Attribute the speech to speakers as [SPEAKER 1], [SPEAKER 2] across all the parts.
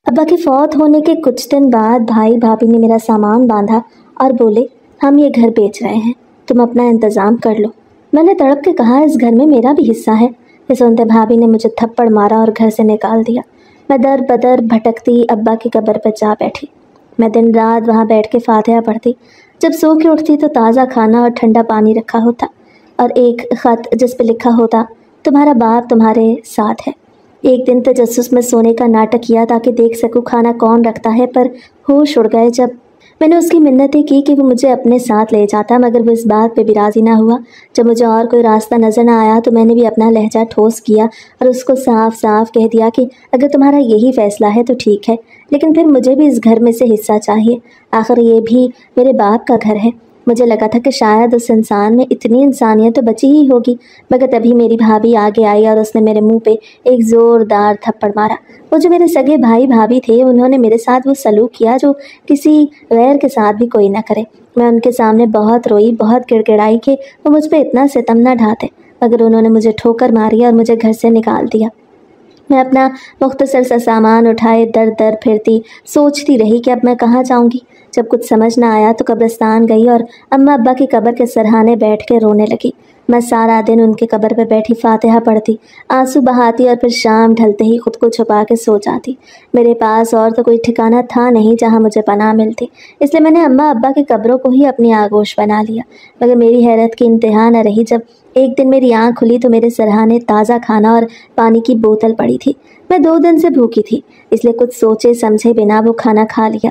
[SPEAKER 1] अब्बा के फौत होने के कुछ दिन बाद भाई भाभी ने मेरा सामान बांधा और बोले, हम ये घर बेच रहे हैं, तुम अपना इंतज़ाम कर लो। मैंने तड़प के कहा, इस घर में मेरा भी हिस्सा है। ये सुनते भाभी ने मुझे थप्पड़ मारा और घर से निकाल दिया। मैं दर बदर भटकती अब्बा की कब्र पर जा बैठी। मैं दिन रात वहाँ बैठ के फातिहा पढ़ती। जब सो के उठती तो ताज़ा खाना और ठंडा पानी रखा होता और एक ख़त जिस पे लिखा होता, तुम्हारा बाप तुम्हारे साथ है। एक दिन तजस्सुस में सोने का नाटक किया ताकि देख सकूं खाना कौन रखता है, पर होश उड़ गए जब मैंने उसकी मिन्नतें की कि वो मुझे अपने साथ ले जाता, मगर वो इस बात पे भी राज़ी ना हुआ। जब मुझे और कोई रास्ता नज़र ना आया तो मैंने भी अपना लहजा ठोस किया और उसको साफ साफ कह दिया कि अगर तुम्हारा यही फ़ैसला है तो ठीक है, लेकिन फिर मुझे भी इस घर में से हिस्सा चाहिए। आखिर ये भी मेरे बाप का घर है। मुझे लगा था कि शायद उस इंसान में इतनी इंसानियत तो बची ही होगी, मगर तभी मेरी भाभी आगे आई और उसने मेरे मुंह पे एक ज़ोरदार थप्पड़ मारा। वो जो मेरे सगे भाई भाभी थे, उन्होंने मेरे साथ वो सलूक किया जो किसी गैर के साथ भी कोई ना करे। मैं उनके सामने बहुत रोई, बहुत गिड़गिड़ाई कि वो मुझ पर इतना सितम ना ढाते, मगर उन्होंने मुझे ठोकर मारी और मुझे घर से निकाल दिया। मैं अपना मुख्तसर सा सामान उठाए दर दर फिरती, सोचती रही कि अब मैं कहाँ जाऊँगी। जब कुछ समझ ना आया तो कब्रिस्तान गई और अम्मा अब्बा की कब्र के सरहाने बैठ के रोने लगी। मैं सारा दिन उनके कब्र पे बैठी फातिहा पढ़ती, आंसू बहाती और फिर शाम ढलते ही खुद को छुपा के सो जाती। मेरे पास और तो कोई ठिकाना था नहीं जहाँ मुझे पनाह मिलती, इसलिए मैंने अम्मा अब्बा की कब्रों को ही अपनी आगोश बना लिया। मगर मेरी हैरत की इंतहा न रही जब एक दिन मेरी आँख खुली तो मेरे सरहाने ताज़ा खाना और पानी की बोतल पड़ी थी। मैं 2 दिन से भूखी थी, इसलिए कुछ सोचे समझे बिना वो खाना खा लिया,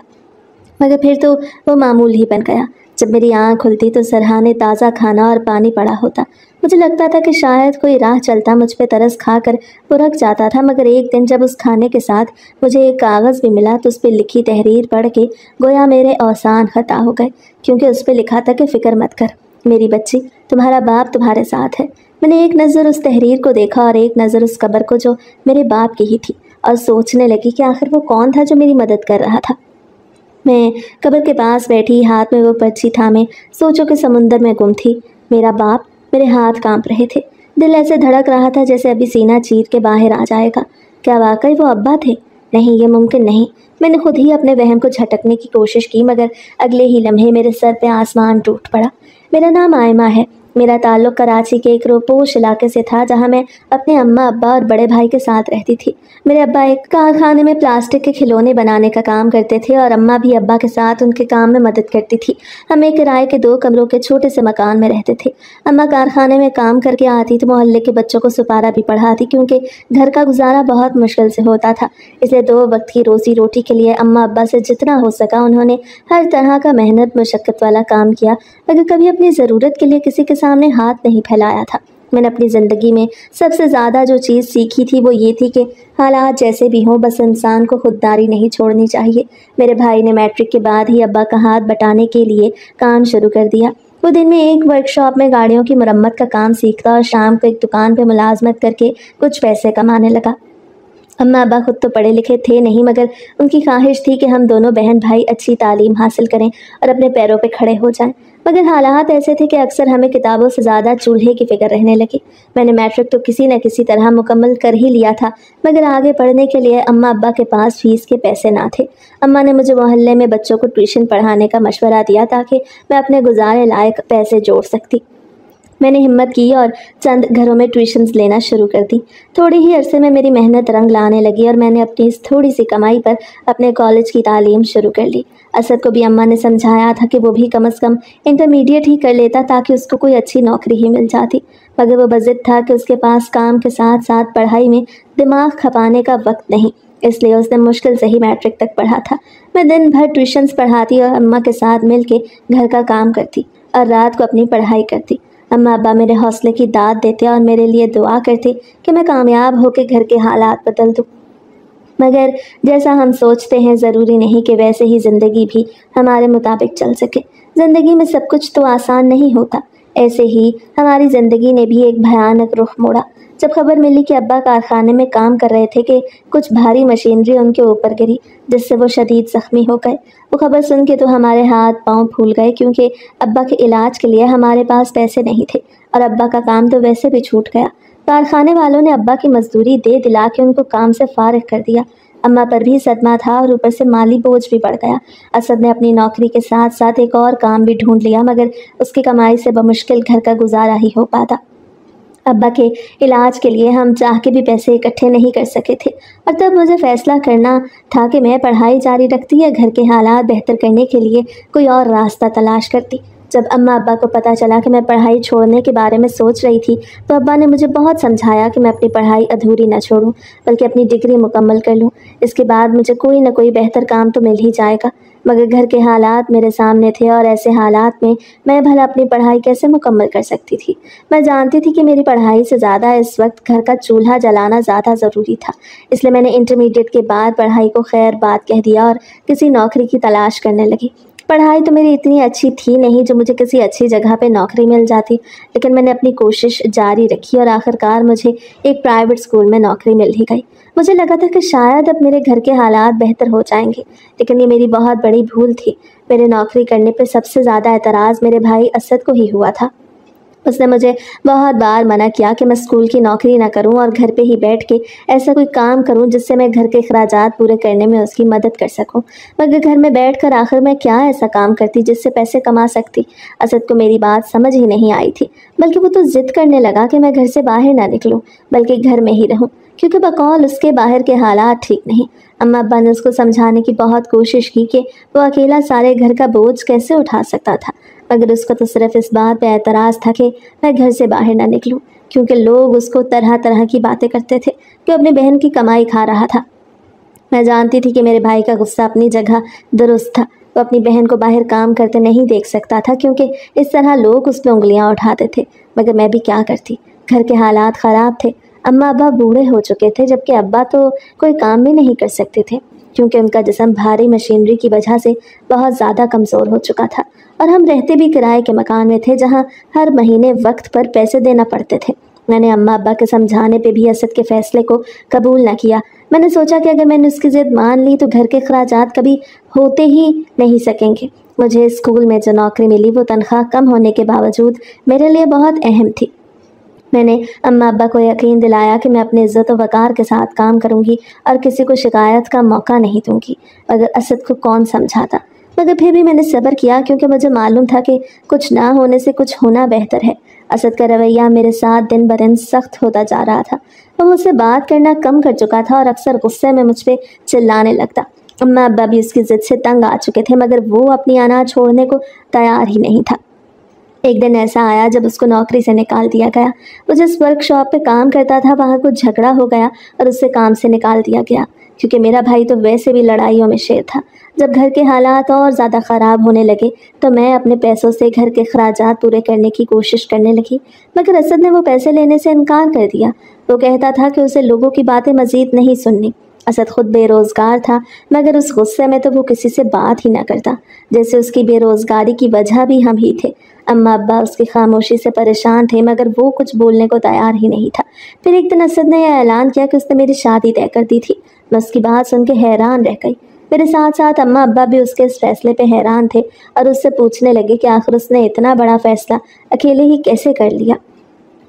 [SPEAKER 1] मगर फिर तो वो मामूल ही बन गया। जब मेरी आँख खुलती तो सरहाने ताज़ा खाना और पानी पड़ा होता। मुझे लगता था कि शायद कोई राह चलता मुझ पे तरस खा कर वो रख जाता था, मगर एक दिन जब उस खाने के साथ मुझे एक कागज़ भी मिला तो उस पर लिखी तहरीर पढ़ के गोया मेरे औसान खता हो गए, क्योंकि उस पर लिखा था कि फ़िक्र मत कर मेरी बच्ची, तुम्हारा बाप तुम्हारे साथ है। मैंने एक नज़र उस तहरीर को देखा और एक नज़र उस कब्र को जो मेरे बाप की ही थी, और सोचने लगी कि आखिर वो कौन था जो मेरी मदद कर रहा था। मैं कब्र के पास बैठी, हाथ में वो पर्ची थामे सोचों के समुंदर में गुम थी। मेरा बाप, मेरे हाथ कांप रहे थे, दिल ऐसे धड़क रहा था जैसे अभी सीना चीर के बाहर आ जाएगा। क्या वाकई वो अब्बा थे? नहीं, ये मुमकिन नहीं। मैंने खुद ही अपने वहम को झटकने की कोशिश की, मगर अगले ही लम्हे मेरे सर पे आसमान टूट पड़ा। मेरा नाम आयमा है। मेरा ताल्लुक़ कराची के एक रोपोश इलाके से था जहाँ मैं अपने अम्मा अब्बा और बड़े भाई के साथ रहती थी। मेरे अब्बा एक कारखाने में प्लास्टिक के खिलौने बनाने का काम करते थे और अम्मा भी अब्बा के साथ उनके काम में मदद करती थी। हम एक किराए के 2 कमरों के छोटे से मकान में रहते थे। अम्मा कारखाने में काम करके आती तो मोहल्ले के बच्चों को सुपारा भी पढ़ाती, क्योंकि घर का गुजारा बहुत मुश्किल से होता था। इसलिए 2 वक्त की रोज़ी रोटी के लिए अम्मा अब्बा से जितना हो सका उन्होंने हर तरह का मेहनत मशक्क़त वाला काम किया, मगर कभी अपनी ज़रूरत के लिए किसी के सामने हाथ नहीं फैलाया था। मैंने अपनी ज़िंदगी में सबसे ज़्यादा जो चीज़ सीखी थी वो ये थी कि हालात जैसे भी हों, बस इंसान को खुददारी नहीं छोड़नी चाहिए। मेरे भाई ने मैट्रिक के बाद ही अब्बा का हाथ बटाने के लिए काम शुरू कर दिया। वो दिन में एक वर्कशॉप में गाड़ियों की मरम्मत का काम सीखता और शाम को एक दुकान पर मुलाजमत करके कुछ पैसे कमाने लगा। अम्मा अब्बा खुद तो पढ़े लिखे थे नहीं, मगर उनकी ख्वाहिश थी कि हम दोनों बहन भाई अच्छी तालीम हासिल करें और अपने पैरों पे खड़े हो जाएं। मगर हालात ऐसे थे कि अक्सर हमें किताबों से ज़्यादा चूल्हे की फ़िक्र रहने लगी। मैंने मैट्रिक तो किसी न किसी तरह मुकम्मल कर ही लिया था, मगर आगे पढ़ने के लिए अम्मा अब्बा के पास फ़ीस के पैसे ना थे। अम्मा ने मुझे मोहल्ले में बच्चों को ट्यूशन पढ़ाने का मशवरा दिया ताकि मैं अपने गुजारे लायक पैसे जोड़ सकती। मैंने हिम्मत की और चंद घरों में ट्यूशन्स लेना शुरू कर दी। थोड़ी ही अरसे में मेरी मेहनत रंग लाने लगी और मैंने अपनी इस थोड़ी सी कमाई पर अपने कॉलेज की तालीम शुरू कर ली। असद को भी अम्मा ने समझाया था कि वो भी कम से कम इंटरमीडिएट ही कर लेता ताकि उसको कोई अच्छी नौकरी ही मिल जाती, मगर वो बज़िद था कि उसके पास काम के साथ साथ पढ़ाई में दिमाग खपाने का वक्त नहीं, इसलिए उसने मुश्किल से ही मैट्रिक तक पढ़ा था। मैं दिन भर ट्यूशन्स पढ़ाती और अम्मा के साथ मिल के घर का काम करती और रात को अपनी पढ़ाई करती। अम्मा अब्बा मेरे हौसले की दाद देते और मेरे लिए दुआ करते कि मैं कामयाब होकर घर के हालात बदल दूँ। मगर जैसा हम सोचते हैं ज़रूरी नहीं कि वैसे ही ज़िंदगी भी हमारे मुताबिक चल सके। ज़िंदगी में सब कुछ तो आसान नहीं होता। ऐसे ही हमारी ज़िंदगी ने भी एक भयानक रुख मोड़ा जब खबर मिली कि अब्बा कारखाने में काम कर रहे थे कि कुछ भारी मशीनरी उनके ऊपर गिरी, जिससे वो शदीद ज़ख्मी हो गए। वो खबर सुन के तो हमारे हाथ पाँव फूल गए, क्योंकि अब्बा के इलाज के लिए हमारे पास पैसे नहीं थे और अब्बा का काम तो वैसे भी छूट गया। कारखाने वालों ने अब्बा की मजदूरी दे दिला के उनको काम से फारिग कर दिया। अम्मा पर भी सदमा था और ऊपर से माली बोझ भी बढ़ गया। असद ने अपनी नौकरी के साथ साथ एक और काम भी ढूंढ लिया, मगर उसकी कमाई से बमुश्किल घर का गुजारा ही हो पाता। अब्बा के इलाज के लिए हम चाह के भी पैसे इकट्ठे नहीं कर सके थे, और तब मुझे फ़ैसला करना था कि मैं पढ़ाई जारी रखती या घर के हालात बेहतर करने के लिए कोई और रास्ता तलाश करती। जब अम्मा अब्बा को पता चला कि मैं पढ़ाई छोड़ने के बारे में सोच रही थी, तो अब्बा ने मुझे बहुत समझाया कि मैं अपनी पढ़ाई अधूरी न छोड़ूं, बल्कि अपनी डिग्री मुकम्मल कर लूं। इसके बाद मुझे कोई न कोई बेहतर काम तो मिल ही जाएगा। मगर घर के हालात मेरे सामने थे, और ऐसे हालात में मैं भला अपनी पढ़ाई कैसे मुकम्मल कर सकती थी। मैं जानती थी कि मेरी पढ़ाई से ज़्यादा इस वक्त घर का चूल्हा जलाना ज़्यादा ज़रूरी था। इसलिए मैंने इंटरमीडिएट के बाद पढ़ाई को खैर बात कह दिया और किसी नौकरी की तलाश करने लगी। पढ़ाई तो मेरी इतनी अच्छी थी नहीं जो मुझे किसी अच्छी जगह पे नौकरी मिल जाती, लेकिन मैंने अपनी कोशिश जारी रखी और आखिरकार मुझे एक प्राइवेट स्कूल में नौकरी मिल ही गई। मुझे लगा था कि शायद अब मेरे घर के हालात बेहतर हो जाएंगे, लेकिन ये मेरी बहुत बड़ी भूल थी। मेरे नौकरी करने पर सबसे ज़्यादा एतराज़ मेरे भाई असद को ही हुआ था। उसने मुझे बहुत बार मना किया कि मैं स्कूल की नौकरी ना करूं और घर पे ही बैठ के ऐसा कोई काम करूं जिससे मैं घर के अखराजात पूरे करने में उसकी मदद कर सकूं। मगर घर में बैठकर आखिर मैं क्या ऐसा काम करती जिससे पैसे कमा सकती। असद को मेरी बात समझ ही नहीं आई थी, बल्कि वो तो ज़िद करने लगा कि मैं घर से बाहर ना निकलूं, बल्कि घर में ही रहूं, क्योंकि बकौल उसके बाहर के हालात ठीक नहीं। अम्मा अब्बा ने उसको समझाने की बहुत कोशिश की कि वो अकेला सारे घर का बोझ कैसे उठा सकता था, मगर उसको तो सिर्फ इस बात पे एतराज़ था कि मैं घर से बाहर ना निकलूं, क्योंकि लोग उसको तरह तरह की बातें करते थे कि अपनी बहन की कमाई खा रहा था। मैं जानती थी कि मेरे भाई का गुस्सा अपनी जगह दुरुस्त था। वो अपनी बहन को बाहर काम करते नहीं देख सकता था, क्योंकि इस तरह लोग उस पर उंगलियां उठाते थे। मगर मैं भी क्या करती, घर के हालात ख़राब थे। अम्मा अब्बा बूढ़े हो चुके थे, जबकि अब्बा तो कोई काम भी नहीं कर सकते थे, क्योंकि उनका जिस्म भारी मशीनरी की वजह से बहुत ज़्यादा कमज़ोर हो चुका था। और हम रहते भी किराए के मकान में थे, जहाँ हर महीने वक्त पर पैसे देना पड़ते थे। मैंने अम्मा अब्बा के समझाने पे भी असद के फ़ैसले को कबूल न किया। मैंने सोचा कि अगर मैंने उसकी ज़िद मान ली तो घर के अखराजात कभी होते ही नहीं सकेंगे। मुझे स्कूल में जो नौकरी मिली वो तनख्वाह कम होने के बावजूद मेरे लिए बहुत अहम थी। मैंने अम्मा अब्बा को यकीन दिलाया कि मैं अपने इज़्ज़त और वक़ार के साथ काम करूंगी और किसी को शिकायत का मौका नहीं दूंगी। मगर असद को कौन समझाता, मगर फिर भी मैंने सब्र किया, क्योंकि मुझे मालूम था कि कुछ ना होने से कुछ होना बेहतर है। असद का रवैया मेरे साथ दिन ब दिन सख्त होता जा रहा था। वो मुझसे बात करना कम कर चुका था और अक्सर गुस्से में मुझ पर चिल्लाने लगता। अम्मा अब्बा भी उसकी ज़िद से तंग आ चुके थे, मगर वो अपनी अनाज छोड़ने को तैयार ही नहीं था। एक दिन ऐसा आया जब उसको नौकरी से निकाल दिया गया। वो जिस वर्कशॉप पे काम करता था वहाँ कुछ झगड़ा हो गया और उससे काम से निकाल दिया गया, क्योंकि मेरा भाई तो वैसे भी लड़ाइयों में शेर था। जब घर के हालात और ज़्यादा ख़राब होने लगे तो मैं अपने पैसों से घर के अखराजात पूरे करने की कोशिश करने लगी, मगर असद ने वो पैसे लेने से इनकार कर दिया। वो कहता था कि उसे लोगों की बातें मज़ीद नहीं सुननी। असद खुद बेरोज़गार था, मगर उस गुस्से में तो वो किसी से बात ही ना करता, जैसे उसकी बेरोज़गारी की वजह भी हम ही थे। अम्मा अब्बा उसकी खामोशी से परेशान थे, मगर वो कुछ बोलने को तैयार ही नहीं था। फिर एक दिन असद ने यह ऐलान किया कि उसने मेरी शादी तय कर दी थी। मैं उसकी बात सुन के हैरान रह गई। मेरे साथ साथ अम्मा अब्बा भी उसके इस फैसले पे हैरान थे और उससे पूछने लगे कि आखिर उसने इतना बड़ा फैसला अकेले ही कैसे कर लिया।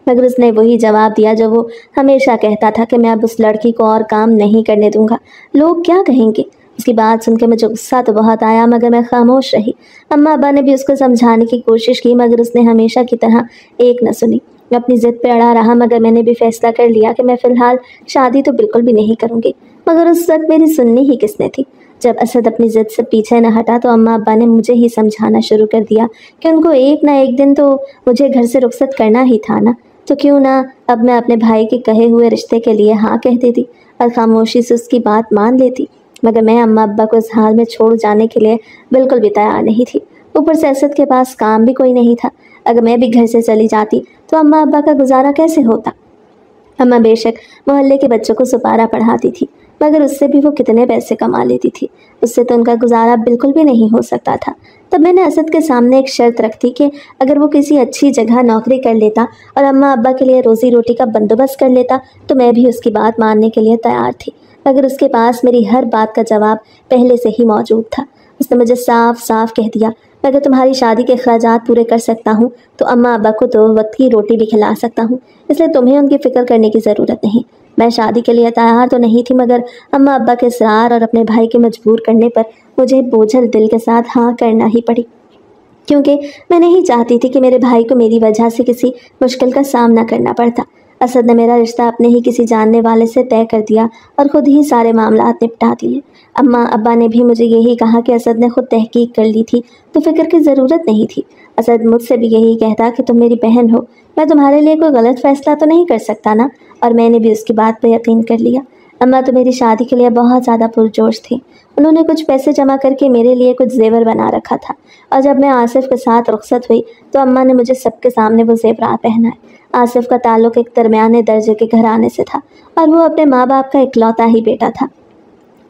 [SPEAKER 1] मगर उसने वही जवाब दिया जो वो हमेशा कहता था कि मैं अब उस लड़की को और काम नहीं करने दूंगा, लोग क्या कहेंगे। उसकी बात सुन के मुझे गुस्सा तो बहुत आया, मगर मैं खामोश रही। अम्मा अब्बा ने भी उसको समझाने की कोशिश की, मगर उसने हमेशा की तरह एक न सुनी। मैं अपनी ज़िद पे अड़ा रहा, मगर मैंने भी फैसला कर लिया कि मैं फ़िलहाल शादी तो बिल्कुल भी नहीं करूँगी। मगर उस वक्त मेरी सुननी ही किसने थी। जब असद अपनी ज़िद से पीछे न हटा तो अम्मा अब्बा ने मुझे ही समझाना शुरू कर दिया कि उनको एक ना एक दिन तो मुझे घर से रुखसत करना ही था ना, तो क्यों ना अब मैं अपने भाई के कहे हुए रिश्ते के लिए हाँ कह देती और खामोशी से उसकी बात मान लेती। मगर मैं अम्मा अब्बा को इस हाल में छोड़ जाने के लिए बिल्कुल भी तैयार नहीं थी। ऊपर से असद के पास काम भी कोई नहीं था। अगर मैं भी घर से चली जाती तो अम्मा अब्बा का गुजारा कैसे होता। अम्मा बेशक मोहल्ले के बच्चों को सुपारा पढ़ाती थी, मगर उससे भी वो कितने पैसे कमा लेती थी। उससे तो उनका गुजारा बिल्कुल भी नहीं हो सकता था। तब मैंने असद के सामने एक शर्त रख दी कि अगर वो किसी अच्छी जगह नौकरी कर लेता और अम्मा अब्बा के लिए रोज़ी रोटी का बंदोबस्त कर लेता तो मैं भी उसकी बात मानने के लिए तैयार थी। मगर उसके पास मेरी हर बात का जवाब पहले से ही मौजूद था। उसने मुझे साफ साफ कह दिया, मैं अगर तुम्हारी शादी के अखराजात पूरे कर सकता हूँ तो अम्मा अब्बा को 2 वक्त की रोटी भी खिला सकता हूँ, इसलिए तुम्हें उनकी फ़िक्र करने की ज़रूरत नहीं। میں شادی کے لیے تیار تو نہیں تھی، مگر اماں ابا کے اصرار اور اپنے بھائی کے مجبور کرنے پر مجھے بوجھل دل کے ساتھ ہاں کرنا ہی پڑی، کیونکہ میں نہیں چاہتی تھی کہ میرے بھائی کو میری وجہ سے کسی مشکل کا سامنا کرنا پڑتا۔ اسد نے میرا رشتہ اپنے ہی کسی جاننے والے سے طے کر دیا اور خود ہی سارے معاملات نپٹا دیے۔ اماں ابا نے بھی مجھے یہی کہا کہ اسد نے خود تحقیق کر لی تھی تو فکر کی ضرورت نہیں تھی۔ اسد مجھ سے بھی یہی کہتا کہ تم میری بہن ہو، میں تمہارے لیے کوئی غلط فیصلہ تو نہیں کر سکتا نا، اور میں نے بھی اس کی بات پہ یقین کر لیا۔ اماں تو میری شادی کے لیے بہت زیادہ پرجوش تھی۔ انہوں نے کچھ پیسے جمع کر کے میرے لیے کچھ زیور بنا رکھا تھا، اور جب میں آصف کے ساتھ رخصت ہوئی تو اماں نے مجھے سب کے سامنے وہ زیورات پہنائے۔ آصف کا تعلق ایک درمیانے درجے کے گھرانے سے تھا، اور وہ اپنے ماں باپ کا اکلوتا ہی بیٹا تھا۔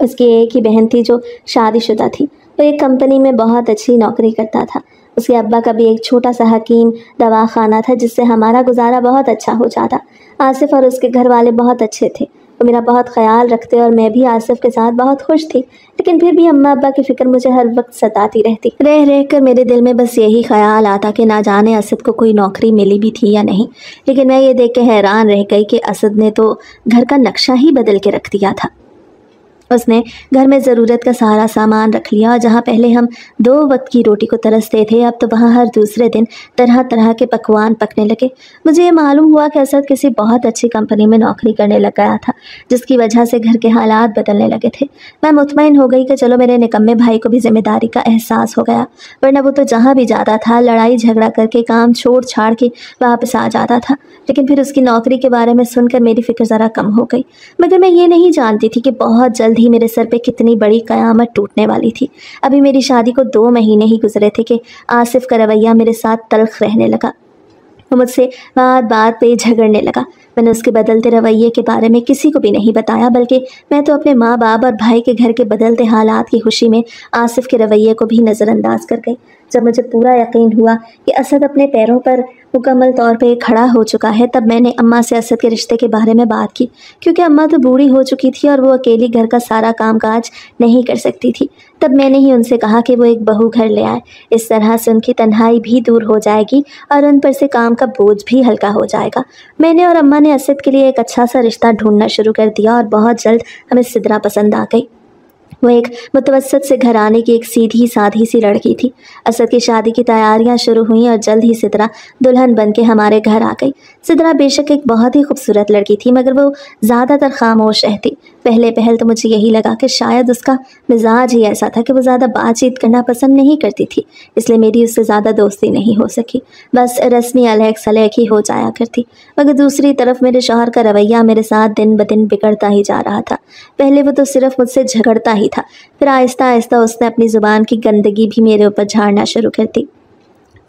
[SPEAKER 1] اس کی ایک ہی بہن تھی جو شادی شدہ تھی، وہ ایک کمپنی میں بہت اچھی نوکری کرتا تھا۔ اس کے ابا کا بھی ایک چھوٹا سا حکیم دواخانہ تھا جس سے ہمارا گزارا بہت اچھا ہو جاتا۔ آصف اور اس کے گھر والے بہت اچھے تھے، وہ میرا بہت خیال رکھتے اور میں بھی آصف کے ساتھ بہت خوش تھی، لیکن پھر بھی اماں ابا کی فکر مجھے ہر وقت ستاتی رہتی۔ رہ کر میرے دل میں بس یہی خیال آتا کہ نہ جانے اسد کو کوئی نوکری ملی بھی تھی یا نہیں، لیکن میں یہ دیکھ کے حیران رہ گئی کہ اسد نے تو گھر کا نقشہ ہی بدل کے رکھ دیا تھا۔ اس نے گھر میں ضرورت کا سارا سامان رکھ لیا، اور جہاں پہلے ہم 2 وقت کی روٹی کو ترستے تھے، اب تو وہاں ہر دوسرے دن طرح طرح کے پکوان پکنے لگے۔ مجھے یہ معلوم ہوا کہ اسد کسی بہت اچھی کمپنی میں نوکری کرنے لگ گیا تھا، جس کی وجہ سے گھر کے حالات بدلنے لگے تھے۔ میں مطمئن ہو گئی کہ چلو میرے نکمے بھائی کو بھی ذمہ داری کا احساس ہو گیا، ورنہ وہ تو جہاں بھی جاتا تھا لڑائی جھگڑا کر کے کام چھوڑ چھاڑ کے واپس آ جاتا تھا۔ لیکن پھر اس کی نوکری کے بارے میں سن کر میری فکر ذرا کم ہو گئی، مگر میں یہ نہیں جانتی تھی کہ بہت جلد ہی میرے سر پہ کتنی بڑی قیامت ٹوٹنے والی تھی۔ ابھی میری شادی کو 2 مہینے ہی گزرے تھے کہ آصف کا رویہ میرے ساتھ تلخ رہنے لگا۔ وہ مجھ سے بات بات پہ جھگڑنے لگا۔ میں نے اس کے بدلتے رویے کے بارے میں کسی کو بھی نہیں بتایا، بلکہ میں تو اپنے ماں باپ اور بھائی کے گھر کے بدلتے حالات کی خوشی میں آصف کے رویے کو بھی نظر انداز کر گئی۔ جب مجھے پورا یقین ہوا کہ اسد اپنے پیروں پر مکمل طور پہ کھڑا ہو چکا ہے، تب میں نے اماں سے اسد کے رشتے کے بارے میں بات کی، کیونکہ اماں تو بوڑھی ہو چکی تھی اور وہ اکیلی گھر کا سارا کام کاج نہیں کر سکتی تھی۔ تب میں نے ہی ان سے کہا کہ وہ ایک بہو گھر لے آئے، اس طرح سے ان کی تنہائی بھی دور ہو جائے گی اور ان پر سے کام کا بوجھ بھی ہلکا ہو جائے گا۔ میں نے اور اماں نے اسد کے لیے ایک اچھا سا رشتہ ڈھونڈنا شروع کر دیا، اور بہت جلد ہمیں سدرا پسند آ گئی۔ وہ ایک متوسط سے گھرانے کی ایک سیدھی سادھی سی لڑکی تھی۔ اسد کی شادی کی تیاریاں شروع ہوئیں اور جلد ہی سدرا دلہن بن کے ہمارے گھر آ گئی۔ سدرا بے شک ایک بہت ہی خوبصورت لڑکی تھی، مگر وہ زیادہ تر خاموش رہتی۔ پہلے پہل تو مجھے یہی لگا کہ شاید اس کا مزاج ہی ایسا تھا کہ وہ زیادہ بات چیت کرنا پسند نہیں کرتی تھی، اس لیے میری اس سے زیادہ دوستی نہیں ہو سکی، بس رسمی علیق سلیق ہی ہو جایا کرتی۔ مگر دوسری طرف میرے شوہر کا رویہ میرے ساتھ دن بدن بگڑتا ہی جا رہا تھا۔ پہلے وہ تو صرف مجھ سے جھگڑتا ہی تھا، پھر آہستہ آہستہ اس نے اپنی زبان کی گندگی بھی میرے اوپر جھاڑنا شروع کر دی۔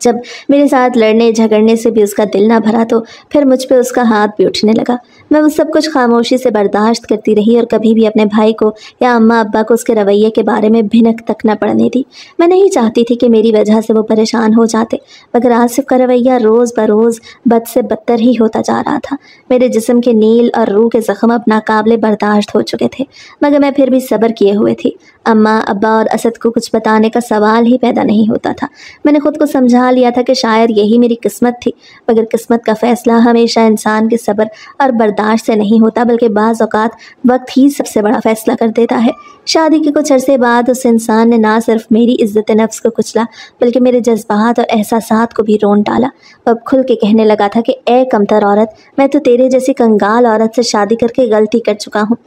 [SPEAKER 1] جب میرے ساتھ لڑنے جھگڑنے سے بھی اس کا دل نہ بھرا تو پھر مجھ پہ اس کا ہاتھ بھی اٹھنے لگا۔ میں وہ سب کچھ خاموشی سے برداشت کرتی رہی اور کبھی بھی اپنے بھائی کو یا اماں ابا کو اس کے رویے کے بارے میں بھنک تک نہ پڑنے دی۔ میں نہیں چاہتی تھی کہ میری وجہ سے وہ پریشان ہو جاتے، مگر آصف کا رویہ روز بروز بد سے بدتر ہی ہوتا جا رہا تھا۔ میرے جسم کے نیل اور روح کے زخم اب ناقابل برداشت ہو چکے تھے، مگر میں پھر بھی صبر کیے ہوئے تھی۔ اماں ابا اور اسد کو کچھ بتانے کا سوال ہی پیدا نہیں ہوتا تھا۔ میں نے خود کو سمجھا لیا تھا کہ شاید یہی میری قسمت تھی، مگر قسمت کا فیصلہ ہمیشہ انسان کے صبر اور برداشت سے نہیں ہوتا، بلکہ بعض اوقات وقت ہی سب سے بڑا فیصلہ کر دیتا ہے۔ شادی کے کچھ عرصے بعد اس انسان نے نہ صرف میری عزت نفس کو کچلا، بلکہ میرے جذبات اور احساسات کو بھی رون ڈالا۔ وہ اب کھل کے کہنے لگا تھا کہ اے کمتر عورت، میں تو تیرے جیسی کنگال عورت سے شادی کر کے غلطی کر چکا ہوں۔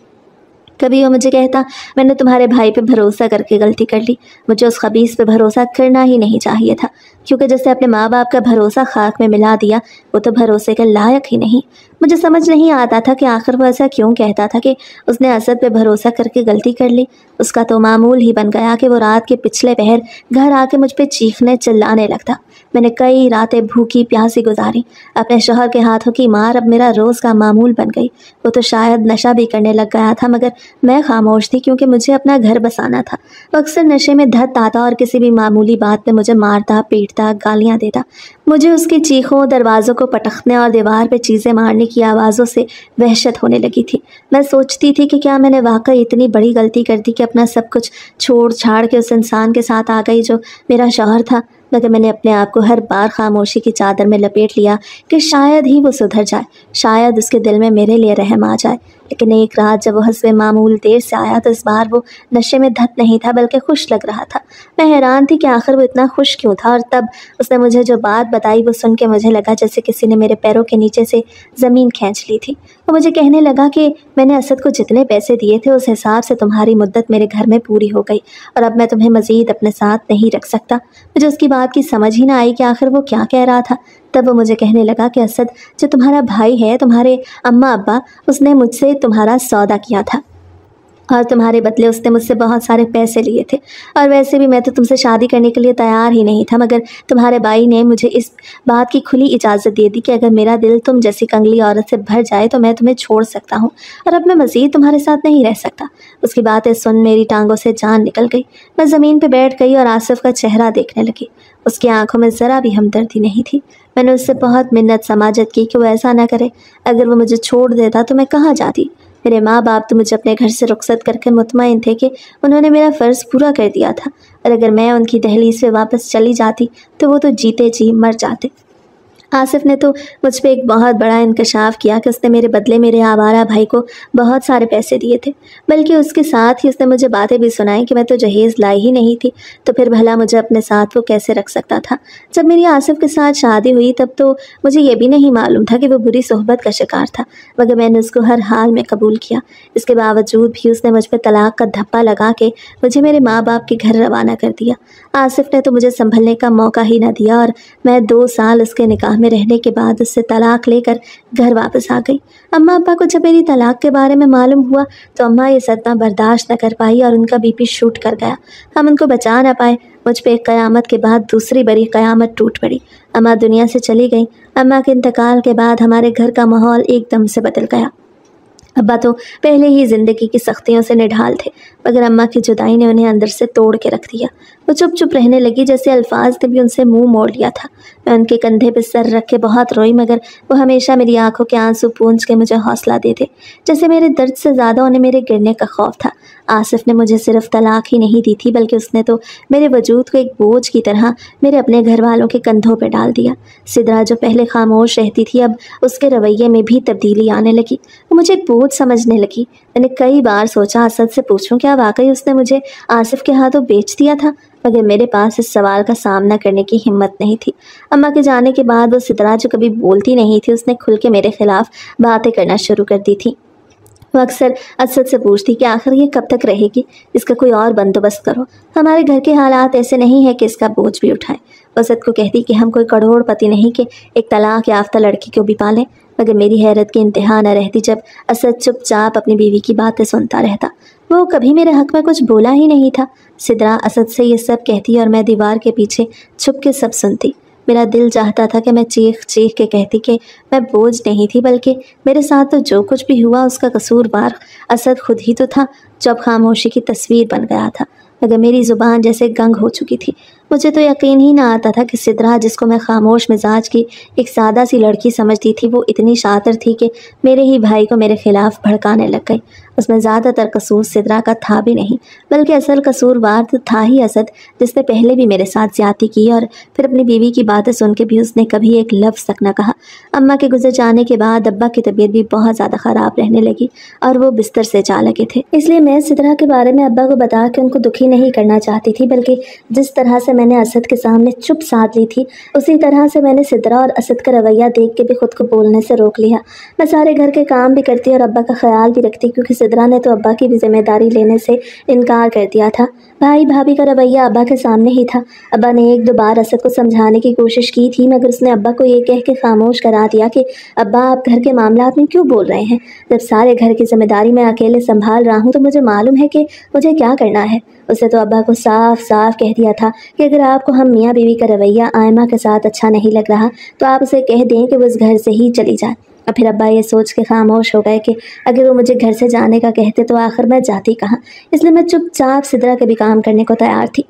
[SPEAKER 1] کبھی وہ مجھے کہتا میں نے تمہارے بھائی پہ بھروسہ کر کے غلطی کر لی، مجھے اس خبیث پہ بھروسہ کرنا ہی نہیں چاہیے تھا، کیونکہ جسے اپنے ماں باپ کا بھروسہ خاک میں ملا دیا وہ تو بھروسے کے لائق ہی نہیں۔ مجھے سمجھ نہیں آتا تھا کہ آخر وہ ایسا کیوں کہتا تھا کہ اس نے اسد پہ بھروسہ کر کے غلطی کر لی۔ اس کا تو معمول ہی بن گیا کہ وہ رات کے پچھلے پہر گھر آ کے مجھ پہ چیخنے چلانے لگتا۔ میں نے کئی راتیں بھوکی پیاسی گزاری، اپنے شوہر کے ہاتھوں کی مار اب میرا روز کا معمول بن گئی۔ وہ تو شاید نشہ بھی کرنے لگ گیا تھا، مگر میں خاموش تھی کیونکہ مجھے اپنا گھر بسانا تھا۔ وہ اکثر نشے میں دھت آتا اور کسی بھی معمولی بات پہ مجھے مارتا پیٹتا گالیاں دیتا۔ مجھے اس کی چیخوں، دروازوں کو پٹخنے اور دیوار پہ چیزیں مارنے کی آوازوں سے وحشت ہونے لگی تھی۔ میں سوچتی تھی کہ کیا میں نے واقعی اتنی بڑی غلطی کر دی کہ اپنا سب کچھ چھوڑ چھاڑ کے اس انسان کے ساتھ آ گئی جو میرا شوہر تھا، مگر میں نے اپنے آپ کو ہر بار خاموشی کی چادر میں لپیٹ لیا کہ شاید ہی وہ سدھر جائے، شاید اس کے دل میں میرے لیے رحم آ جائے۔ लेकिन एक रात जब वो हस्बे मामूल देर से आया तो इस बार वो नशे में धत नहीं था बल्कि खुश लग रहा था। मैं हैरान थी कि आखिर वो इतना खुश क्यों था, और तब उसने मुझे जो बात बताई वो सुन के मुझे लगा जैसे किसी ने मेरे पैरों के नीचे से ज़मीन खींच ली थी। वो मुझे कहने लगा कि मैंने असद को जितने पैसे दिए थे उस हिसाब से तुम्हारी मुद्दत मेरे घर में पूरी हो गई और अब मैं तुम्हें मज़ीद अपने साथ नहीं रख सकता। मुझे उसकी बात की समझ ही ना आई कि आखिर वो क्या कह रहा था। तब वो मुझे कहने लगा कि असद जो तुम्हारा भाई है, तुम्हारे अम्मा अब्बा, उसने मुझसे तुम्हारा सौदा किया था और तुम्हारे बदले उसने मुझसे बहुत सारे पैसे लिए थे, और वैसे भी मैं तो तुमसे शादी करने के लिए तैयार ही नहीं था, मगर तुम्हारे भाई ने मुझे इस बात की खुली इजाज़त दे दी कि अगर मेरा दिल तुम जैसी कंगली औरत से भर जाए तो मैं तुम्हें छोड़ सकता हूँ और अब मैं मज़ीद तुम्हारे साथ नहीं रह सकता। उसकी बातें सुन मेरी टांगों से जान निकल गई। मैं ज़मीन पर बैठ गई और आसिफ का चेहरा देखने लगी। उसकी आंखों में ज़रा भी हमदर्दी नहीं थी। मैंने उससे बहुत मिन्नत समाजत की कि वो ऐसा ना करे। अगर वो मुझे छोड़ देता तो मैं कहाँ जाती। मेरे माँ बाप तो मुझे अपने घर से रुखसत करके मुतमईन थे कि उन्होंने मेरा फ़र्ज़ पूरा कर दिया था, और अगर मैं उनकी दहलीज पे वापस चली जाती तो वो तो जीते जी मर जाते। आसिफ ने तो मुझ पे एक बहुत बड़ा इंकशाफ किया कि उसने मेरे बदले मेरे आवारा भाई को बहुत सारे पैसे दिए थे, बल्कि उसके साथ ही उसने मुझे बातें भी सुनाई कि मैं तो जहेज़ लाई ही नहीं थी, तो फिर भला मुझे अपने साथ वो कैसे रख सकता था। जब मेरी आसिफ के साथ शादी हुई तब तो मुझे ये भी नहीं मालूम था कि वो बुरी सोहबत का शिकार था, मगर मैंने उसको हर हाल में कबूल किया। इसके बावजूद भी उसने मुझ पर तलाक का धप्पा लगा के मुझे मेरे माँ बाप के घर रवाना कर दिया। आसिफ ने तो मुझे संभलने का मौका ही न दिया और मैं 2 साल उसके निकाह में रहने के बाद उससे तलाक लेकर घर वापस आ गई। अम्मा अब्बा को जब मेरी तलाक के बारे में मालूम हुआ तो अम्मा ये सदमा बर्दाश्त न कर पाई और उनका बीपी शूट कर गया। हम उनको बचा न पाए। मुझ पे एक क़यामत के बाद दूसरी बड़ी क़यामत टूट पड़ी। अम्मा दुनिया से चली गई। अम्मा के इंतकाल के बाद हमारे घर का माहौल एकदम से बदल गया। अब्बा तो पहले ही ज़िंदगी की सख्तियों से निढाल थे, मगर अम्मा की जुदाई ने उन्हें अंदर से तोड़ के रख दिया। वो चुप चुप रहने लगी, जैसे अल्फाज ने भी उनसे मुंह मोड़ लिया था। मैं उनके कंधे पर सर रख के बहुत रोई, मगर वो हमेशा मेरी आंखों के आंसू पूंछ के मुझे हौसला देते, जैसे मेरे दर्द से ज़्यादा उन्हें मेरे गिरने का खौफ था। आसिफ ने मुझे सिर्फ तलाक ही नहीं दी थी, बल्कि उसने तो मेरे वजूद को एक बोझ की तरह मेरे अपने घर वालों के कंधों पर डाल दिया। सिदरा जो पहले खामोश रहती थी, अब उसके रवैये में भी तब्दीली आने लगी। वो मुझे एक बोझ समझने लगी। मैंने कई बार सोचा असद से पूछूं क्या वाकई उसने मुझे आसिफ के हाथों बेच दिया था, मगर मेरे पास इस सवाल का सामना करने की हिम्मत नहीं थी। अम्मा के जाने के बाद वो सिदरा जो कभी बोलती नहीं थी, उसने खुल के मेरे खिलाफ बातें करना शुरू कर दी थी। वो अक्सर असद से पूछती कि आखिर ये कब तक रहेगी, इसका कोई और बंदोबस्त करो, हमारे घर के हालात ऐसे नहीं है कि इसका बोझ भी उठाएं। असद को कहती कि हम कोई करोड़पति नहीं कि एक तलाक याफ्ता लड़की को भी पालें, मगर मेरी हैरत की इंतहा न रहती जब असद चुपचाप अपनी बीवी की बातें सुनता रहता। वो कभी मेरे हक में कुछ बोला ही नहीं था। सिदरा असद से ये सब कहती और मैं दीवार के पीछे छुप के सब सुनती। मेरा दिल चाहता था कि मैं चीख चीख के कहती कि मैं बोझ नहीं थी, बल्कि मेरे साथ तो जो कुछ भी हुआ उसका कसूरवार असद खुद ही तो था, जो अब खामोशी की तस्वीर बन गया था। मगर मेरी ज़ुबान जैसे गंग हो चुकी थी। मुझे तो यकीन ही ना आता था कि सिदरा, जिसको मैं खामोश मिजाज की एक सादा सी लड़की समझती थी, वो इतनी शातिर थी कि मेरे ही भाई को मेरे खिलाफ भड़काने लग गई। उसमें ज़्यादातर कसूर सिदरा का था भी नहीं, बल्कि असल कसूरवार तो था ही असद, जिसने पहले भी मेरे साथ ज्यादती की और फिर अपनी बीवी की बातें सुन के भी उसने कभी एक लफ्ज़ तक न कहा। अम्मा के गुजर जाने के बाद अब्बा की तबीयत भी बहुत ज़्यादा ख़राब रहने लगी और वो बिस्तर से जा लगे थे। इसलिए मैं सिदरा के बारे में अब्बा को बता के उनको दुखी नहीं करना चाहती थी, बल्कि जिस तरह से मैंने असद के सामने चुप साध ली थी, उसी तरह से मैंने सिदरा और असद का रवैया देख के भी खुद को बोलने से रोक लिया। मैं सारे घर के काम भी करती और अब्बा का ख्याल भी रखती, क्योंकि सिदरा ने तो अब्बा की भी जिम्मेदारी लेने से इनकार कर दिया था। भाई भाभी का रवैया अब्बा के सामने ही था। अब्बा ने 1-2 बार असद को समझाने की कोशिश की थी, मगर उसने अब्बा को ये कह के खामोश करा दिया कि अब्बा आप घर के मामलात में क्यों बोल रहे हैं, जब सारे घर की जिम्मेदारी मैं अकेले संभाल रहा हूँ तो मुझे मालूम है कि मुझे क्या करना है। उसने तो अब्बा को साफ साफ कह दिया था कि अगर आपको हम मियाँ बीवी का रवैया आयमा के साथ अच्छा नहीं लग रहा तो आप उसे कह दें कि वो इस घर से ही चली जाए। और फिर अब्बा ये सोच के खामोश हो गए कि अगर वो मुझे घर से जाने का कहते तो आखिर मैं जाती कहाँ। इसलिए मैं चुपचाप सिदरा के भी काम करने को तैयार थी।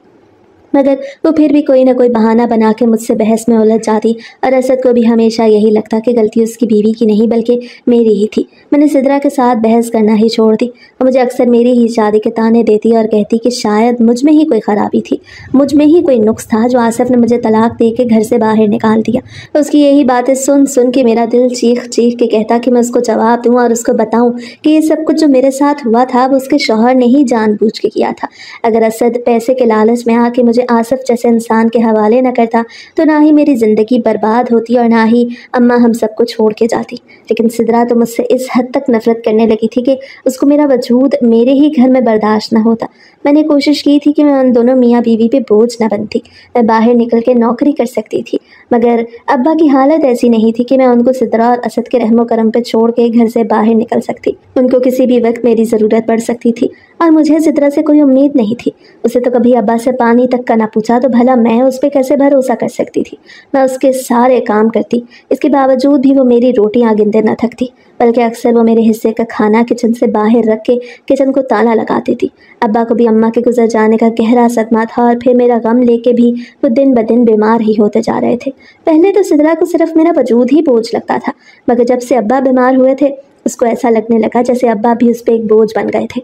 [SPEAKER 1] मगर वो फिर भी कोई ना कोई बहाना बना के मुझसे बहस में उलझ जाती और असद को भी हमेशा यही लगता कि गलती उसकी बीवी की नहीं बल्कि मेरी ही थी। मैंने सिद्रा के साथ बहस करना ही छोड़ दी। वो मुझे अक्सर मेरी ही शादी के ताने देती और कहती कि शायद मुझ में ही कोई ख़राबी थी, मुझ में ही कोई नुक्स था जो आसिफ ने मुझे तलाक दे के घर से बाहर निकाल दिया। उसकी यही बातें सुन सुन के मेरा दिल चीख चीख के कहता कि मैं उसको जवाब दूँ और उसको बताऊँ कि ये सब कुछ जो मेरे साथ हुआ था वो उसके शौहर ने ही जानबूझ के किया था। अगर असद पैसे के लालच में आके मुझे आसिफ जैसे इंसान के हवाले न करता तो ना ही मेरी ज़िंदगी बर्बाद होती और ना ही अम्मा हम सबको छोड़ के जाती। लेकिन सिद्रा तो मुझसे इस हद तक नफरत करने लगी थी कि उसको मेरा वजूद मेरे ही घर में बर्दाश्त न होता। मैंने कोशिश की थी कि मैं उन दोनों मियाँ बीवी पे बोझ न बनती, मैं बाहर निकल के नौकरी कर सकती थी, मगर अब्बा की हालत ऐसी नहीं थी कि मैं उनको सिद्रा और असद के रहमो करम पे छोड़ के घर से बाहर निकल सकती। उनको किसी भी वक्त मेरी ज़रूरत पड़ सकती थी और मुझे सिद्रा से कोई उम्मीद नहीं थी। उसे तो कभी अब्बा से पानी तक का ना पूछा तो भला मैं उस पर कैसे भरोसा कर सकती थी। मैं उसके सारे काम करती, इसके बावजूद भी वो मेरी रोटियां गिनते न थकती, बल्कि अक्सर वो मेरे हिस्से का खाना किचन से बाहर रख के किचन को ताला लगा देती। अब्बा को भी अम्मा के गुजर जाने का गहरा सदमा था और फिर मेरा गम लेके भी वो दिन ब दिन बीमार ही होते जा रहे थे। पहले तो सिद्रा को सिर्फ मेरा वजूद ही बोझ लगता था, मगर जब से अब्बा बीमार हुए थे उसको ऐसा लगने लगा जैसे अब्बा भी उस पर एक बोझ बन गए थे,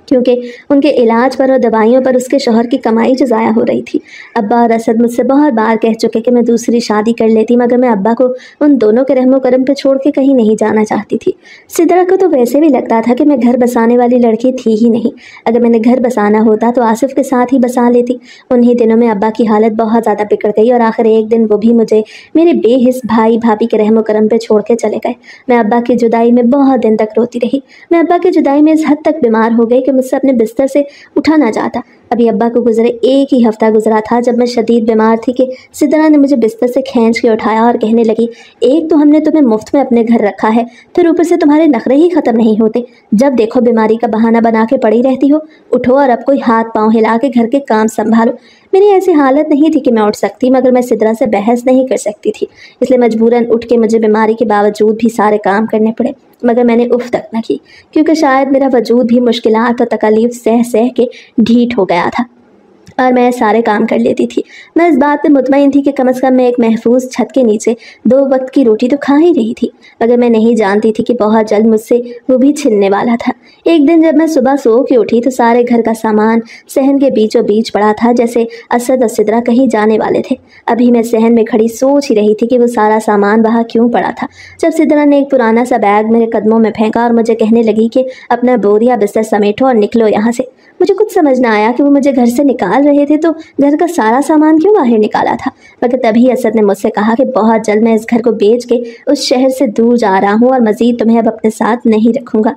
[SPEAKER 1] क्योंकि उनके इलाज पर और दवाइयों पर उसके शौहर की कमाई जो ज़ाया हो रही थी। अब्बा और असद मुझसे बहुत बार कह चुके कि मैं दूसरी शादी कर लेती, मगर मैं अब्बा को उन दोनों के रहमो करम पे छोड़ के कहीं नहीं जाना चाहती थी। सिद्रा को तो वैसे भी लगता था कि मैं घर बसाने वाली लड़की थी ही नहीं। अगर मैंने घर बसाना होता तो आसिफ के साथ ही बसा लेती। उन्हीं दिनों में अब्बा की हालत बहुत ज़्यादा बिगड़ गई और आखिर एक दिन वो भी मुझे मेरे बेहिस भाई भाभी के रहमो करम पे छोड़ के चले गए। मैं अब्बा की जुदाई में बहुत दिन तक रोती रही। मैं अब्बा की जुदाई में इस हद तक बीमार हो गई कि मुझसे अपने बिस्तर से उठा ना जाता। अभी अब्बा को गुजरे एक ही हफ्ता गुजरा था जब मैं शदीद बीमार थी कि सिद्रा ने मुझे बिस्तर से खींच के उठाया और कहने लगी, एक तो हमने तुम्हें मुफ्त में अपने घर रखा है, फिर ऊपर से तुम्हारे नखरे ही ख़त्म नहीं होते। जब देखो बीमारी का बहाना बना के पड़ी रहती हो। उठो और अब कोई हाथ पाँव हिला के घर के काम संभालो। मेरी ऐसी हालत नहीं थी कि मैं उठ सकती, मगर मैं सिद्रा से बहस नहीं कर सकती थी, इसलिए मजबूरन उठ के मुझे बीमारी के बावजूद भी सारे काम करने पड़े। मगर मैंने उफ तक न की, क्योंकि शायद मेरा वजूद भी मुश्किलात और तकलीफ सह सह के ढीठ हो गया था और मैं सारे काम कर लेती थी। मैं इस बात पे मुतमईन थी कि कम से कम मैं एक महफूज छत के नीचे 2 वक्त की रोटी तो खा ही रही थी, मगर मैं नहीं जानती थी कि बहुत जल्द मुझसे वो भी छिनने वाला था। एक दिन जब मैं सुबह सो के उठी तो सारे घर का सामान सहन के बीचों बीच पड़ा था, जैसे असद और सिद्रा कहीं जाने वाले थे। अभी मैं सहन में खड़ी सोच ही रही थी कि वो सारा सामान वहाँ क्यों पड़ा था, जब सिद्रा ने एक पुराना सा बैग मेरे कदमों में फेंका और मुझे कहने लगी कि अपना बोरिया बिस्तर समेटो और निकलो यहाँ से। मुझे कुछ समझ ना आया कि वो मुझे घर से निकाल रहे थे तो घर का सारा सामान क्यों बाहर निकाला था। मगर तभी असद ने मुझसे कहा कि बहुत जल्द मैं इस घर को बेच के उस शहर से दूर जा रहा हूँ और मज़ीद तुम्हें अब अपने साथ नहीं रखूँगा,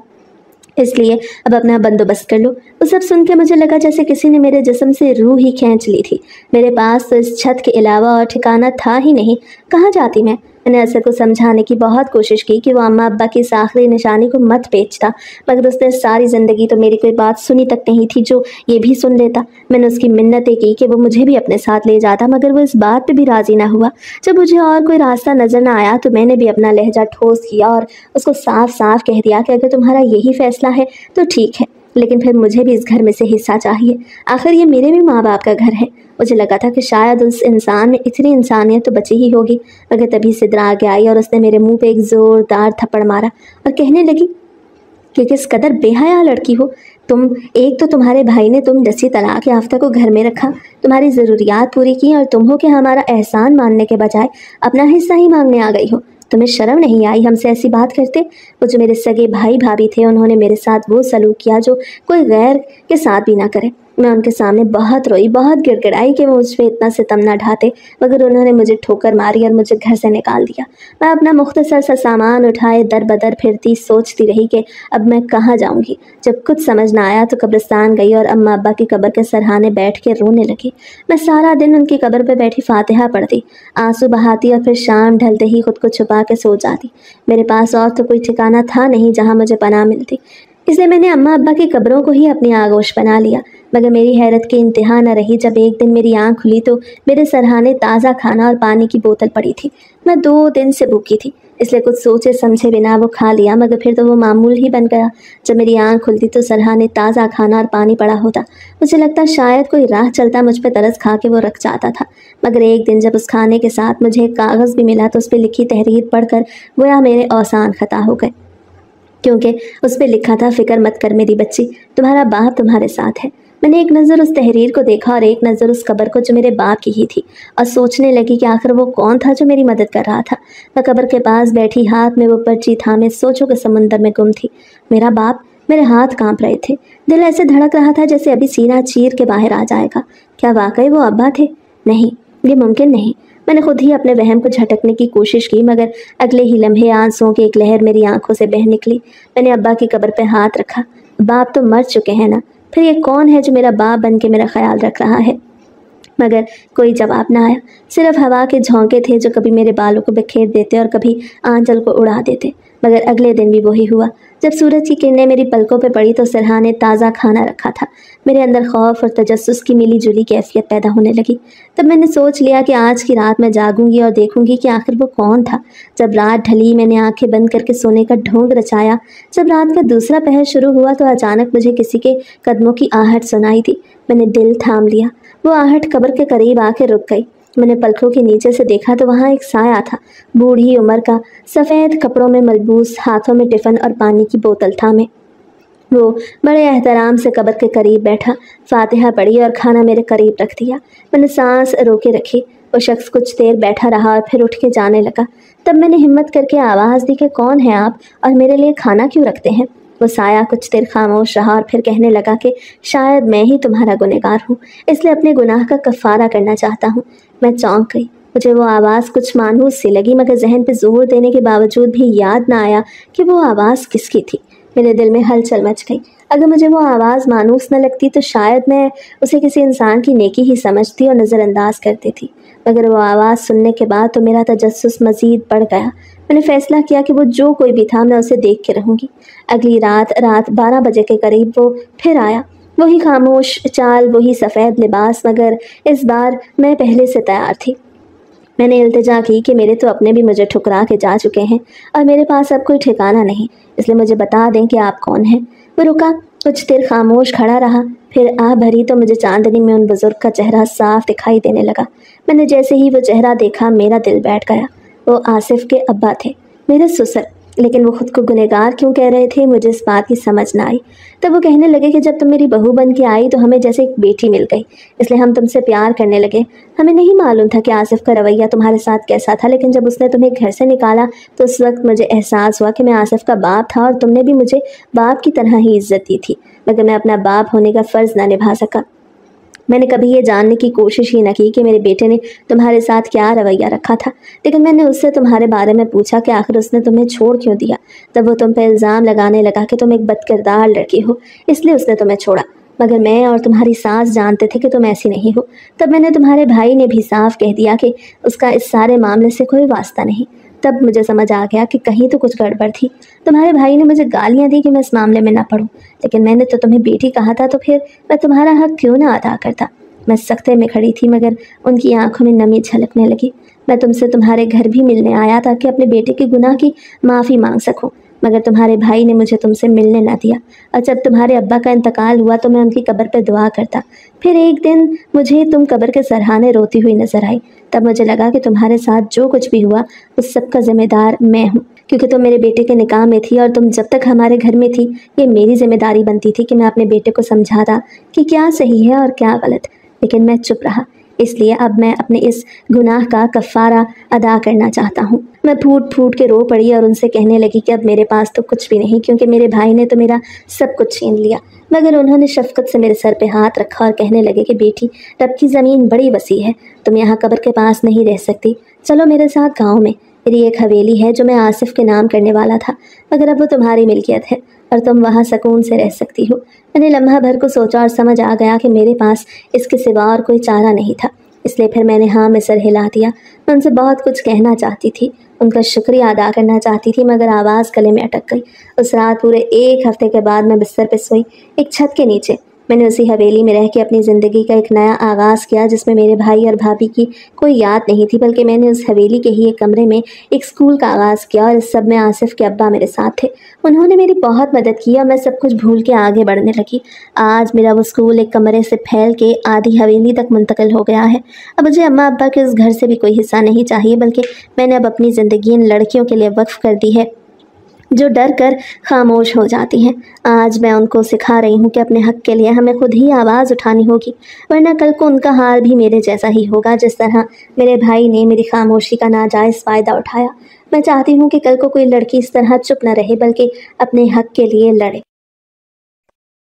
[SPEAKER 1] इसलिए अब अपना बंदोबस्त कर लो। वो सब सुन के मुझे लगा जैसे किसी ने मेरे जिस्म से रूह ही खींच ली थी। मेरे पास तो इस छत के अलावा और ठिकाना था ही नहीं, कहाँ जाती मैं। मैंने असद को समझाने की बहुत कोशिश की कि वो अम्मा अब्बा की इस आखिरी निशानी को मत बेचता, मगर उसने सारी ज़िंदगी तो मेरी कोई बात सुनी तक नहीं थी जो ये भी सुन लेता। मैंने उसकी मिन्नतें की कि वो मुझे भी अपने साथ ले जाता, मगर वो इस बात पे भी राज़ी ना हुआ। जब मुझे और कोई रास्ता नज़र ना आया तो मैंने भी अपना लहजा ठोस किया और उसको साफ साफ कह दिया कि अगर तुम्हारा यही फ़ैसला है तो ठीक है, लेकिन फिर मुझे भी इस घर में से हिस्सा चाहिए। आखिर ये मेरे भी माँ बाप का घर है। मुझे लगा था कि शायद उस इंसान में इतनी इंसानियत तो बची ही होगी, मगर तभी सिद्रा आगे आई और उसने मेरे मुंह पे एक ज़ोरदार थप्पड़ मारा और कहने लगी कि किस कदर बेहया लड़की हो तुम। एक तो तुम्हारे भाई ने तुम जैसी तलाक याफ्ता को घर में रखा, तुम्हारी ज़रूरियात पूरी की, और तुम हो कि हमारा एहसान मानने के बजाय अपना हिस्सा ही मांगने आ गई हो। तुम्हें शर्म नहीं आई हमसे ऐसी बात करते। वो जो मेरे सगे भाई भाभी थे उन्होंने मेरे साथ वो सलूक किया जो कोई गैर के साथ भी ना करे। मैं उनके सामने बहुत रोई, बहुत गिड़गिड़ाई कि वो मुझ पर इतना सितम ना ढाते, मगर उन्होंने मुझे ठोकर मारी और मुझे घर से निकाल दिया। मैं अपना मुख्तसर सा सामान उठाए दर बदर फिरती सोचती रही कि अब मैं कहाँ जाऊँगी। जब कुछ समझ ना आया तो कब्रिस्तान गई और अम्मा अब्बा की कब्र के सरहाने बैठ के रोने लगी। मैं सारा दिन उनकी कब्र पर बैठी फातिहा पढ़ती, आंसू बहाती और फिर शाम ढलते ही खुद को छुपा के सो जाती। मेरे पास और तो कोई ठिकाना था नहीं जहाँ मुझे पनाह मिलती, इसलिए मैंने अम्मा अब्बा की कब्रों को ही अपनी आगोश बना लिया। मगर मेरी हैरत की इंतहा न रही जब एक दिन मेरी आंख खुली तो मेरे सरहाने ताज़ा खाना और पानी की बोतल पड़ी थी। मैं 2 दिन से भूखी थी। اس لیے کچھ सोचे समझे बिना वो खा लिया, मगर फिर तो वो मामूल ही बन गया। जब मेरी आंख खुलती तो सरहाने ताज़ा खाना और पानी पड़ा होता। मुझे लगता शायद कोई राह चलता मुझ पर तरस खा के वो रख जाता था। मगर एक दिन जब उस खाने के साथ मुझे एक कागज़ भी मिला तो उस पर लिखी तहरीर पढ़कर गोया मेरे औसान खता हो गए, क्योंकि उस पर लिखा था, फ़िक्र मत कर मेरी बच्ची, तुम्हारा बाप तुम्हारे साथ है। मैंने एक नज़र उस तहरीर को देखा और एक नज़र उस कब्र को जो मेरे बाप की ही थी, और सोचने लगी कि आखिर वो कौन था जो मेरी मदद कर रहा था। मैं कब्र के पास बैठी हाथ में वो पर्ची थामे सोचों के समुंदर में गुम थी। मेरा बाप। मेरे हाथ कांप रहे थे, दिल ऐसे धड़क रहा था जैसे अभी सीना चीर के बाहर आ जाएगा। क्या वाकई वो अब्बा थे? नहीं, ये मुमकिन नहीं। मैंने खुद ही अपने वहम को झटकने की कोशिश की, मगर अगले ही लम्हे आंसुओं की एक लहर मेरी आंखों से बह निकली। मैंने अब्बा की कब्र पे हाथ रखा। बाप तो मर चुके हैं ना, फिर ये कौन है जो मेरा बाप बन के मेरा ख्याल रख रहा है? मगर कोई जवाब ना आया। सिर्फ हवा के झोंके थे जो कभी मेरे बालों को बिखेर देते और कभी आंचल को उड़ा देते। मगर अगले दिन भी वही हुआ। जब सूरज की किरणें मेरी पलकों पे पड़ी तो सरहा ने ताज़ा खाना रखा था। मेरे अंदर खौफ और तजस्सुस की मिली जुली कैफियत पैदा होने लगी। तब मैंने सोच लिया कि आज की रात मैं जागूंगी और देखूंगी कि आखिर वो कौन था। जब रात ढली मैंने आंखें बंद करके सोने का ढोंग रचाया। जब रात का दूसरा पहर शुरू हुआ तो अचानक मुझे किसी के कदमों की आहट सुनाई दी। मैंने दिल थाम लिया। वो आहट कब्र के करीब आके रुक गई। मैंने पलकों के नीचे से देखा तो वहाँ एक साया था, बूढ़ी उम्र का, सफ़ेद कपड़ों में मलबूस, हाथों में टिफ़िन और पानी की बोतल थामे। वो बड़े एहतराम से कब्र के करीब बैठा, फातिहा पढ़ी और खाना मेरे करीब रख दिया। मैंने सांस रोके रखी। वो शख्स कुछ देर बैठा रहा और फिर उठ के जाने लगा। तब मैंने हिम्मत करके आवाज़ दी कि कौन है आप और मेरे लिए खाना क्यों रखते हैं? वो साया कुछ देर खामोश रहा और फिर कहने लगा कि शायद मैं ही तुम्हारा गुनहगार हूँ, इसलिए अपने गुनाह का कफ़ारा करना चाहता हूँ। मैं चौंक गई। मुझे वो आवाज़ कुछ मानूस सी लगी, मगर जहन पे जोर देने के बावजूद भी याद ना आया कि वो आवाज़ किसकी थी। मेरे दिल में हलचल मच गई। अगर मुझे वो आवाज़ मानूस न लगती तो शायद मैं उसे किसी इंसान की नेकी ही समझती और नज़रअंदाज करती थी, मगर वो आवाज़ सुनने के बाद तो मेरा तजस्सुस मज़ीद बढ़ गया। मैंने फ़ैसला किया कि वो जो कोई भी था मैं उसे देख के रहूँगी। अगली रात 12 बजे के करीब वो फिर आया। वही खामोश चाल, वही सफ़ेद लिबास, मगर इस बार मैं पहले से तैयार थी। मैंने इल्तिजा की कि मेरे तो अपने भी मुझे ठुकरा के जा चुके हैं और मेरे पास अब कोई ठिकाना नहीं, इसलिए मुझे बता दें कि आप कौन हैं। वो रुका, कुछ देर खामोश खड़ा रहा, फिर आह भरी तो मुझे चांदनी में उन बुजुर्ग का चेहरा साफ दिखाई देने लगा। मैंने जैसे ही वो चेहरा देखा मेरा दिल बैठ गया। वो आसिफ के अब्बा थे, मेरे ससुर। लेकिन वो खुद को गुनहगार क्यों कह रहे थे मुझे इस बात की समझ ना आई। तब वो कहने लगे कि जब तुम मेरी बहू बन के आई तो हमें जैसे एक बेटी मिल गई, इसलिए हम तुमसे प्यार करने लगे। हमें नहीं मालूम था कि आसिफ का रवैया तुम्हारे साथ कैसा था, लेकिन जब उसने तुम्हें घर से निकाला तो उस वक्त मुझे एहसास हुआ कि मैं आसिफ का बाप था और तुमने भी मुझे बाप की तरह ही इज्जत दी थी, मगर मैं अपना बाप होने का फ़र्ज़ ना निभा सका। मैंने कभी ये जानने की कोशिश ही न की कि मेरे बेटे ने तुम्हारे साथ क्या रवैया रखा था, लेकिन मैंने उससे तुम्हारे बारे में पूछा कि आखिर उसने तुम्हें छोड़ क्यों दिया। तब वो तुम पर इल्ज़ाम लगाने लगा कि तुम एक बदकिरदार लड़की हो, इसलिए उसने तुम्हें छोड़ा, मगर मैं और तुम्हारी सास जानते थे कि तुम ऐसी नहीं हो। तब मैंने तुम्हारे भाई ने भी साफ कह दिया कि उसका इस सारे मामले से कोई वास्ता नहीं। तब मुझे समझ आ गया कि कहीं तो कुछ गड़बड़ थी। तुम्हारे भाई ने मुझे गालियाँ दी कि मैं इस मामले में ना पढ़ूं, लेकिन मैंने तो तुम्हें बेटी कहा था, तो फिर मैं तुम्हारा हक क्यों ना अदा करता। मैं सख्ते में खड़ी थी, मगर उनकी आंखों में नमी झलकने लगी। मैं तुमसे तुम्हारे घर भी मिलने आया था कि अपने बेटे के गुनाह की माफ़ी मांग सकूं, मगर तुम्हारे भाई ने मुझे तुमसे मिलने ना दिया। और जब तुम्हारे अब्बा का इंतकाल हुआ तो मैं उनकी कब्र पर दुआ करता। फिर एक दिन मुझे तुम कब्र के सरहाने रोती हुई नजर आई। तब मुझे लगा कि तुम्हारे साथ जो कुछ भी हुआ उस सब का जिम्मेदार मैं हूँ, क्योंकि तुम मेरे बेटे के निकाह में थी और तुम जब तक हमारे घर में थी ये मेरी जिम्मेदारी बनती थी कि मैं अपने बेटे को समझाता कि क्या सही है और क्या गलत, लेकिन मैं चुप रहा। इसलिए अब मैं अपने इस गुनाह का कफ़ारा अदा करना चाहता हूँ। मैं फूट फूट के रो पड़ी और उनसे कहने लगी कि अब मेरे पास तो कुछ भी नहीं, क्योंकि मेरे भाई ने तो मेरा सब कुछ छीन लिया। मगर उन्होंने शफकत से मेरे सर पे हाथ रखा और कहने लगे कि बेटी, रब की ज़मीन बड़ी वसी है, तुम यहाँ कब्र के पास नहीं रह सकती, चलो मेरे साथ गाँव में। मेरी एक हवेली है जो मैं आसिफ के नाम करने वाला था, मगर अब वो तुम्हारी मिल्कियत है और तुम वहाँ सुकून से रह सकती हो। मैंने लम्हा भर को सोचा और समझ आ गया कि मेरे पास इसके सिवा और कोई चारा नहीं था, इसलिए फिर मैंने हाँ में सर हिला दिया। मैं उनसे बहुत कुछ कहना चाहती थी, उनका शुक्रिया अदा करना चाहती थी, मगर आवाज़ गले में अटक गई। उस रात पूरे 1 हफ्ते के बाद मैं बिस्तर पर सोई, एक छत के नीचे। मैंने उसी हवेली में रह के अपनी ज़िंदगी का एक नया आगाज़ किया, जिसमें मेरे भाई और भाभी की कोई याद नहीं थी, बल्कि मैंने उस हवेली के ही एक कमरे में एक स्कूल का आगाज़ किया। और इस सब में आसिफ के अब्बा मेरे साथ थे। उन्होंने मेरी बहुत मदद की और मैं सब कुछ भूल के आगे बढ़ने लगी। आज मेरा वो स्कूल एक कमरे से फैल के आधी हवेली तक मुंतकिल हो गया है। अब मुझे अम्मा अब्बा के उस घर से भी कोई हिस्सा नहीं चाहिए, बल्कि मैंने अब अपनी ज़िंदगी इन लड़कियों के लिए वक्फ कर दी है जो डर कर खामोश हो जाती हैं। आज मैं उनको सिखा रही हूँ कि अपने हक़ के लिए हमें खुद ही आवाज़ उठानी होगी, वरना कल को उनका हाल भी मेरे जैसा ही होगा, जिस तरह मेरे भाई ने मेरी खामोशी का नाजायज़ फ़ायदा उठाया। मैं चाहती हूँ कि कल को कोई लड़की इस तरह चुप न रहे, बल्कि अपने हक़ के लिए लड़े।